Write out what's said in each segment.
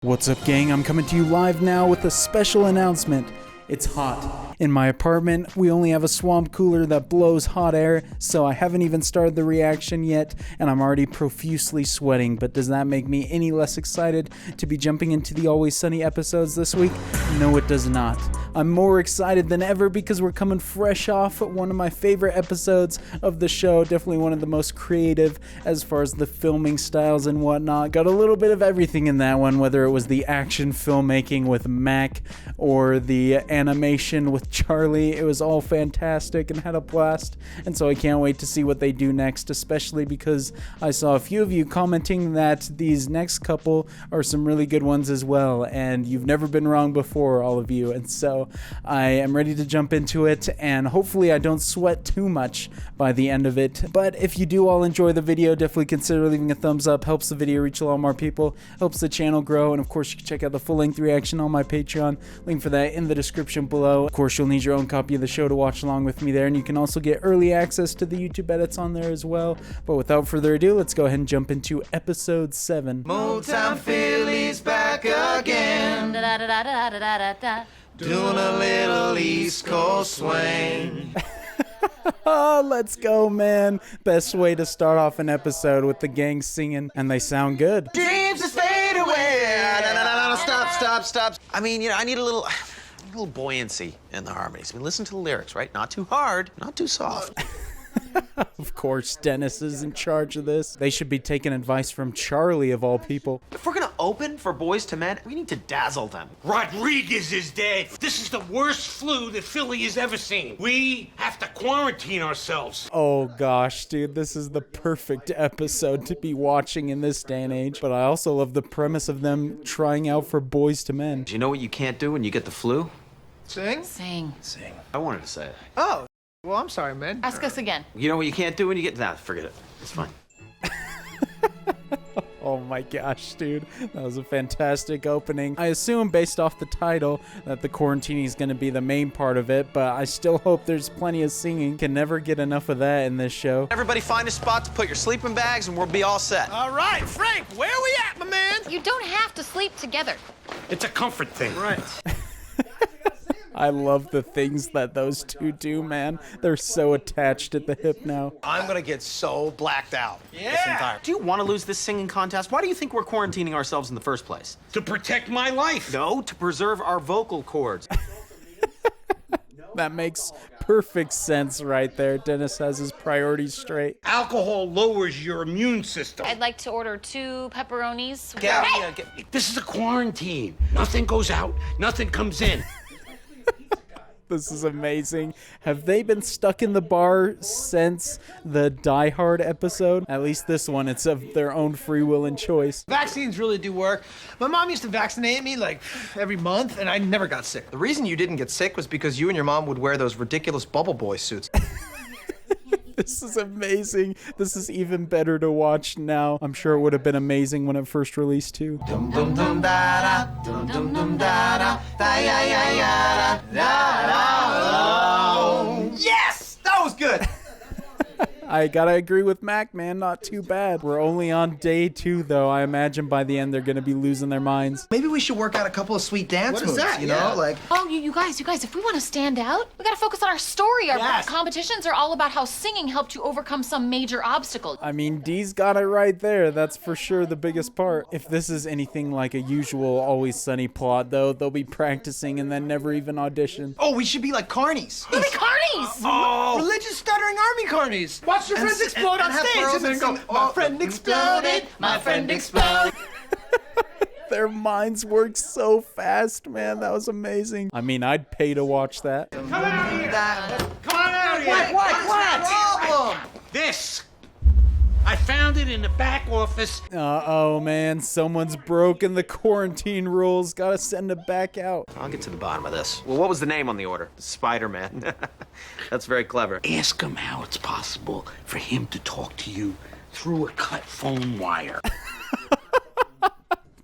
What's up, gang? I'm coming to you live now with a special announcement. It's hot. In my apartment, we only have a swamp cooler that blows hot air, so I haven't even started the reaction yet, and I'm already profusely sweating. But does that make me any less excited to be jumping into the Always Sunny episodes this week? No, it does not. I'm more excited than ever because we're coming fresh off one of my favorite episodes of the show. Definitely one of the most creative as far as the filming styles and whatnot. Got a little bit of everything in that one, whether it was the action filmmaking with Mac or the animation with Charlie. It was all fantastic and had a blast, and so I can't wait to see what they do next, especially because I saw a few of you commenting that these next couple are some really good ones as well, and you've never been wrong before, all of you. And so I am ready to jump into it, and hopefully I don't sweat too much by the end of it. But if you do all enjoy the video, definitely consider leaving a thumbs up. Helps the video reach a lot more people, helps the channel grow, and of course you can check out the full-length reaction on my Patreon. Link for that in the description below. Of course, you'll need your own copy of the show to watch along with me there, and you can also get early access to the YouTube edits on there as well. But without further ado, let's go ahead and jump into episode 7. Motown Philly's back again, doing a little East Coast swing. Oh, let's go, man. Best way to start off an episode with the gang singing, and they sound good. Dreams just fade away. No, stop. I mean, I need a little buoyancy in the harmonies. I mean, listen to the lyrics, right? Not too hard, not too soft. Of course, Dennis is in charge of this. They should be taking advice from Charlie, of all people. If we're gonna open for Boys to Men, we need to dazzle them. Rodriguez is dead. This is the worst flu that Philly has ever seen. We have to quarantine ourselves. Oh gosh, dude, this is the perfect episode to be watching in this day and age. But I also love the premise of them trying out for Boys to Men. Do you know what you can't do when you get the flu? Sing? Sing. I wanted to say it. Oh, well, I'm sorry, man. Ask us again. You know what you can't do when you get... Nah, forget it. It's fine. Oh my gosh, dude. That was a fantastic opening. I assume, based off the title, that the quarantining is going to be the main part of it, but I still hope there's plenty of singing. Can never get enough of that in this show. Everybody find a spot to put your sleeping bags and we'll be all set. All right, Frank, where are we at, my man? You don't have to sleep together. It's a comfort thing. Right. I love the things that those two do, man. They're so attached at the hip now. I'm gonna get so blacked out. Yeah. Do you want to lose this singing contest? Why do you think we're quarantining ourselves in the first place? To protect my life. No, to preserve our vocal cords. That makes perfect sense right there. Dennis has his priorities straight. Alcohol lowers your immune system. I'd like to order 2 pepperonis. This is a quarantine. Nothing goes out, nothing comes in. This is amazing. Have they been stuck in the bar since the Die Hard episode? At least this one, it's of their own free will and choice. Vaccines really do work. My mom used to vaccinate me like every month, and I never got sick. The reason you didn't get sick was because you and your mom would wear those ridiculous Bubble Boy suits. This is amazing. This is even better to watch now. I'm sure it would have been amazing when it first released too. Dum dum dum da da, dum dum dum da da, da ya ya ya da da. Yes! That was good! I gotta agree with Mac, man. Not too bad. We're only on day 2, though. I imagine by the end they're gonna be losing their minds. Maybe we should work out a couple of sweet dance What is moves, that? you Yeah. know? Like, Oh, you guys, if we want to stand out, we got to focus on our story. Our Yes. competitions are all about how singing helped you overcome some major obstacle. I mean, Dee's got it right there. That's for sure the biggest part. If this is anything like a usual Always Sunny plot, though, they'll be practicing and then never even audition. oh, we should be like carnies. We'll be carnies! Religious stuttering army carnies. Watch your friends explode on and have stage pearls and then and go, sing, my friend exploded, my friend exploded. Their minds work so fast, man. That was amazing. I mean, I'd pay to watch that. Come out here. Come on out here. Problem. This. I found it in the back office. Oh man, someone's broken the quarantine rules. Gotta send it back out. I'll get to the bottom of this. Well, what was the name on the order? Spider-Man. That's very clever. Ask him how it's possible for him to talk to you through a cut phone wire.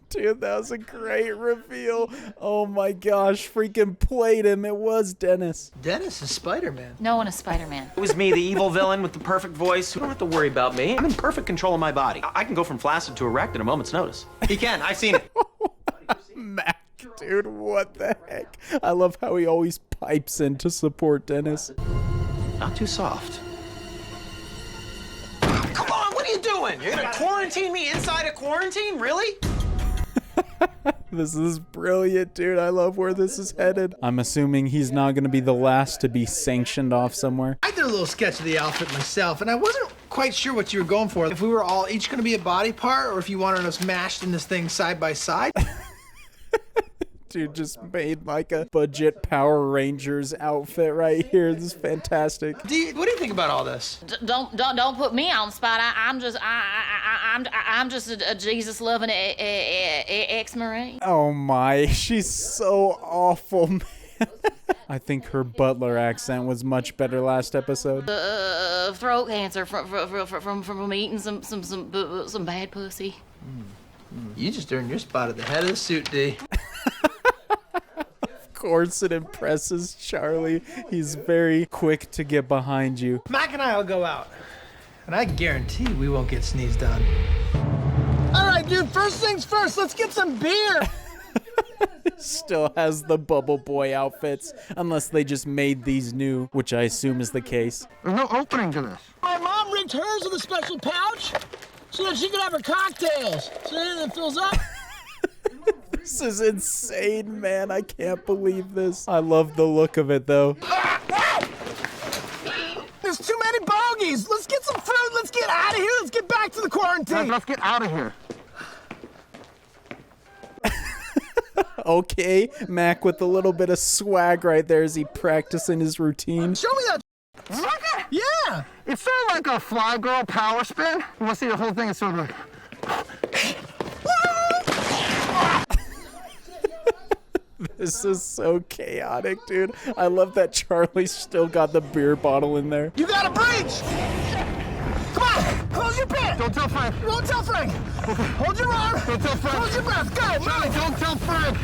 Dude, that was a great reveal. Oh my gosh, freaking played him. It was Dennis. Dennis is Spider-Man. No one is Spider-Man. It was me, the evil villain with the perfect voice. You don't have to worry about me. I'm in perfect control of my body. I can go from flaccid to erect at a moment's notice. He can, I've seen it. Dude, what the heck? I love how he always pipes in to support Dennis. Not too soft. Come on, what are you doing? You're gonna quarantine me inside a quarantine? Really? This is brilliant, dude. I love where this is headed. I'm assuming he's not going to be the last to be sanctioned off somewhere. I did a little sketch of the outfit myself, and I wasn't quite sure what you were going for. If we were all each going to be a body part, or if you wanted us mashed in this thing side by side. Dude just made like a budget Power Rangers outfit right here. This is fantastic. What do you think about all this? Don't put me on the spot. I'm just a Jesus loving ex-Marine. Oh my, she's so awful, man. I think her butler accent was much better last episode. Throat cancer from eating some bad pussy. You just earned your spot at the head of the suit, D. Of course it impresses Charlie. He's very quick to get behind you. Mac and I will go out, and I guarantee we won't get sneezed on. All right, dude, first things first, let's get some beer. Still has the Bubble Boy outfits, unless they just made these new, which I assume is the case. There's no opening to this. My mom rigged hers with a special pouch so that she could have her cocktails. So then it fills up. This is insane, man. I can't believe this. I love the look of it, though. There's too many bogeys. Let's get some food. Let's get out of here. Let's get back to the quarantine. Let's get out of here. Okay, Mac with a little bit of swag right there as he practicing his routine. Show me that. Yeah. It's sort of like a fly girl power spin. You want to see the whole thing? It's sort of like... This is so chaotic, dude. I love that Charlie's still got the beer bottle in there. You got a breach. Come on. Close your pants. Don't tell Frank. Don't tell Frank. Hold your arm. Don't tell Frank. Hold your breath. Go. Charlie, Move. don't tell Frank.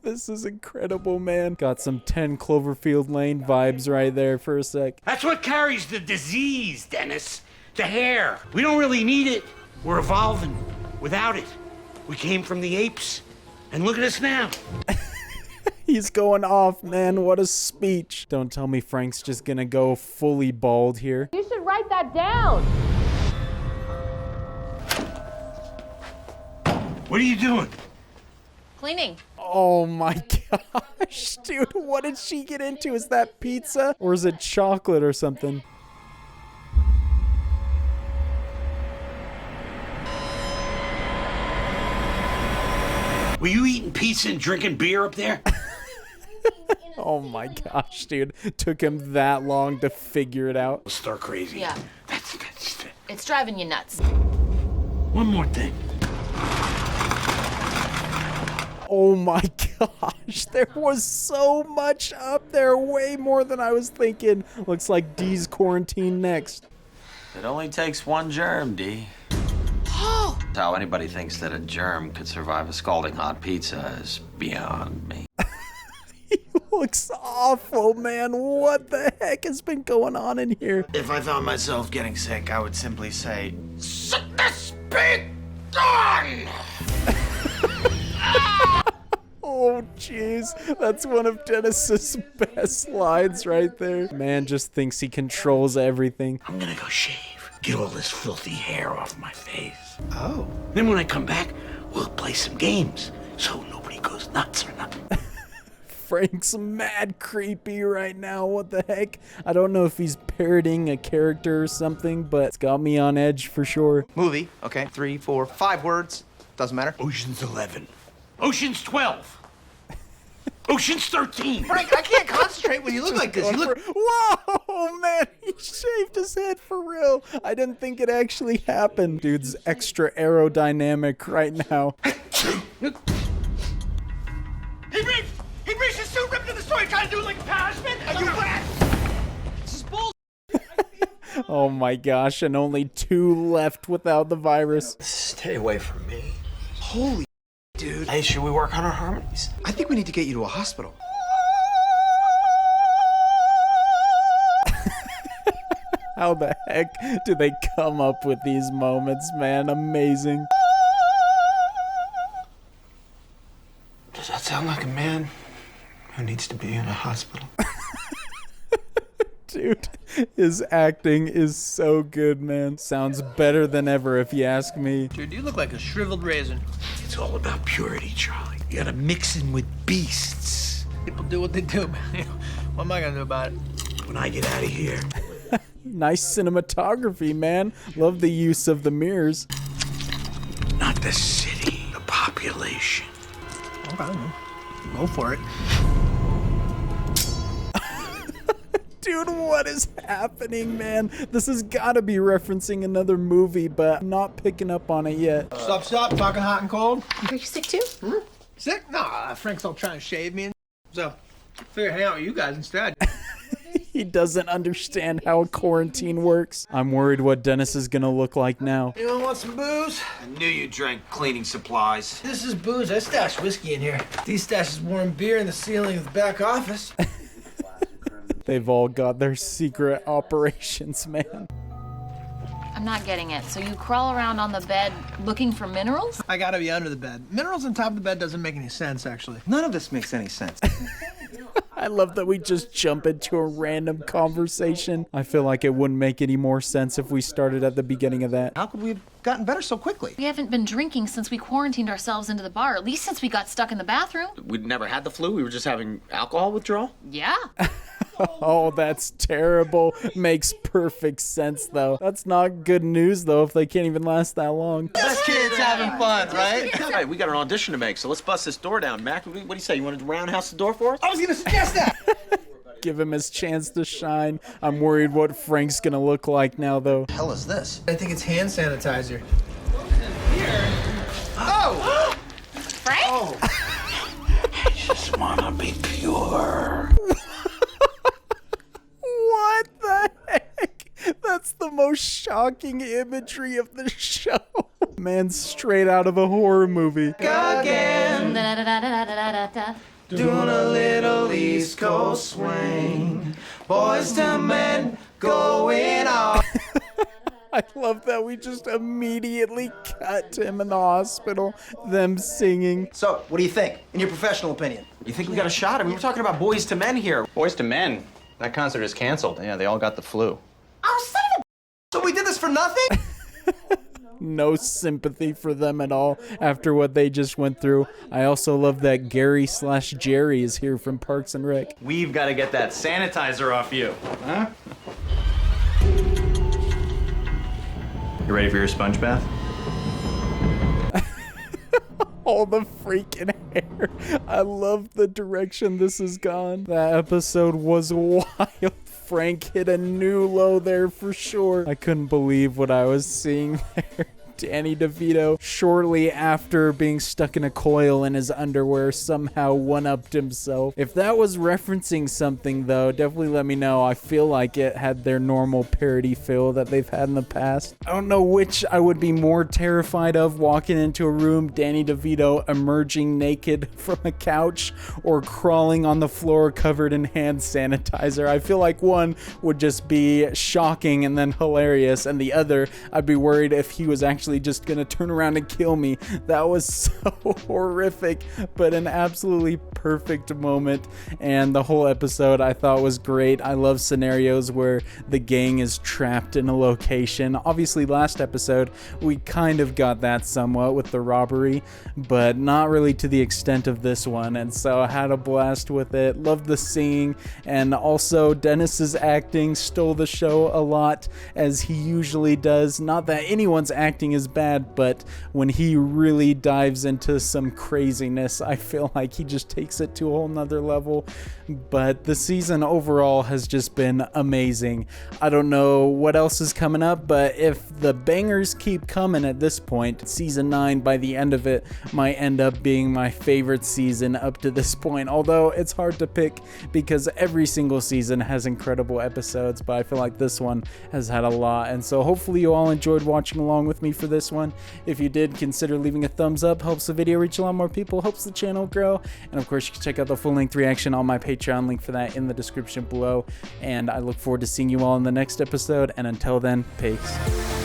This is incredible, man. Got some 10 Cloverfield Lane vibes right there for a sec. That's what carries the disease, Dennis. The hair. We don't really need it. We're evolving without it. We came from the apes, and look at us now. He's going off, man. What a speech. Don't tell me Frank's just gonna go fully bald here. You should write that down. What are you doing? Cleaning. Oh my gosh, dude. What did she get into? Is that pizza? Or is it chocolate or something? Were you eating pizza and drinking beer up there? Oh my gosh, dude. Took him that long to figure it out. Stir crazy. Yeah. That's It's driving you nuts. one more thing. Oh my gosh, there was so much up there, way more than I was thinking. Looks like D's quarantine next. It only takes one germ, D. How anybody thinks that a germ could survive a scalding hot pizza is beyond me. Looks awful, man. What the heck has been going on in here? If I found myself getting sick, I would simply say, "Sickness be gone!" Oh, jeez. That's one of Dennis's best lines right there. Man just thinks he controls everything. I'm gonna go shave. Get all this filthy hair off my face. Oh. Then when I come back, we'll play some games so nobody goes nuts or nothing. Frank's mad creepy right now. What the heck? I don't know if he's parodying a character or something, but it's got me on edge for sure. Movie, okay, 3, 4, 5 words. Doesn't matter. Ocean's 11. Ocean's 12. Ocean's 13. Frank, I can't concentrate when you look like this. You look... Whoa, man, he shaved his head for real. I didn't think it actually happened. Dude's extra aerodynamic right now. He reached his suit, ripped in the story, trying to do it like a power spin. Are you wet? This is bull. Oh my gosh, and only 2 left without the virus. Stay away from me. Holy dude. Hey, should we work on our harmonies? I think we need to get you to a hospital. How the heck do they come up with these moments, man? Amazing. that sound like a man who needs to be in a hospital? Dude, his acting is so good, man. Sounds better than ever if you ask me. Dude, you look like a shriveled raisin. It's all about purity, Charlie. You gotta mix in with beasts. People do what they do, man. What am I gonna do about it? When I get out of here, Nice cinematography, man. Love the use of the mirrors. not the city, the population. Okay, go for it. Dude, what is happening, man? This has got to be referencing another movie, but I'm not picking up on it yet. Stop, talking hot and cold. Are you sick too? Sick? Nah, Frank's all trying to shave me, and so I figured hang out with you guys instead. He doesn't understand how quarantine works. I'm worried what Dennis is gonna look like now. Anyone want some booze? I knew you drank cleaning supplies. This is booze. I stashed whiskey in here. These stashes warm beer in the ceiling of the back office. They've all got their secret operations, man. I'm not getting it. So you crawl around on the bed looking for minerals? I gotta be under the bed. Minerals on top of the bed doesn't make any sense, actually. None of this makes any sense. I love that we just jump into a random conversation. I feel like it wouldn't make any more sense if we started at the beginning of that. How could we have gotten better so quickly? We haven't been drinking since we quarantined ourselves into the bar, at least since we got stuck in the bathroom. We'd never had the flu. We were just having alcohol withdrawal. Yeah. Oh, that's terrible. Makes perfect sense, though. That's not good news, though, if they can't even last that long. Best kids having fun, right? Hey, we got an audition to make, so let's bust this door down. Mac, what do you say? You want to roundhouse the door for us? I was gonna suggest that! Give him his chance to shine. I'm worried what Frank's gonna look like now, though. What the hell is this? I think it's hand sanitizer. Oh! Frank? Oh! I just wanna be pure. What the heck? That's the most shocking imagery of the show. Man, straight out of a horror movie. Again, Da-da-da-da-da-da-da-da. doing a little East Coast swing. Boys to men going off. I love that we just immediately cut to him in the hospital, them singing. So, what do you think, in your professional opinion? You think we got a shot? I mean, we're talking about Boys to Men here. Boys to Men. That concert is canceled. Yeah, they all got the flu. Oh, son of a... So we did this for nothing? No sympathy for them at all after what they just went through. I also love that Gary/Jerry is here from Parks and Rec. We've got to get that sanitizer off you. Huh? You ready for your sponge bath? All the freaking hair. I love the direction this has gone. That episode was wild. Frank hit a new low there for sure. I couldn't believe what I was seeing there. Danny DeVito, shortly after being stuck in a coil in his underwear, somehow one-upped himself. If that was referencing something, though, definitely let me know. I feel like it had their normal parody feel that they've had in the past. I don't know which I would be more terrified of, walking into a room, Danny DeVito emerging naked from a couch, or crawling on the floor covered in hand sanitizer. I feel like one would just be shocking and then hilarious, and the other, I'd be worried if he was actually just gonna turn around and kill me. That was so horrific, but an absolutely perfect moment. And the whole episode I thought was great. I love scenarios where the gang is trapped in a location. Obviously last episode we kind of got that somewhat with the robbery, but not really to the extent of this one. And so I had a blast with it. Loved the singing, and also Dennis's acting stole the show a lot, as he usually does. Not that anyone's acting is bad, but when he really dives into some craziness, I feel like he just takes it to a whole nother level. But the season overall has just been amazing. I don't know what else is coming up, but if the bangers keep coming at this point, season 9 by the end of it might end up being my favorite season up to this point. Although it's hard to pick because every single season has incredible episodes, but I feel like this one has had a lot. And so hopefully you all enjoyed watching along with me for this one. If you did, consider leaving a thumbs up. Helps the video reach a lot more people, helps the channel grow. And of course, you can check out the full-length reaction on my Patreon, link for that in the description below. And I look forward to seeing you all in the next episode. And until then, peace.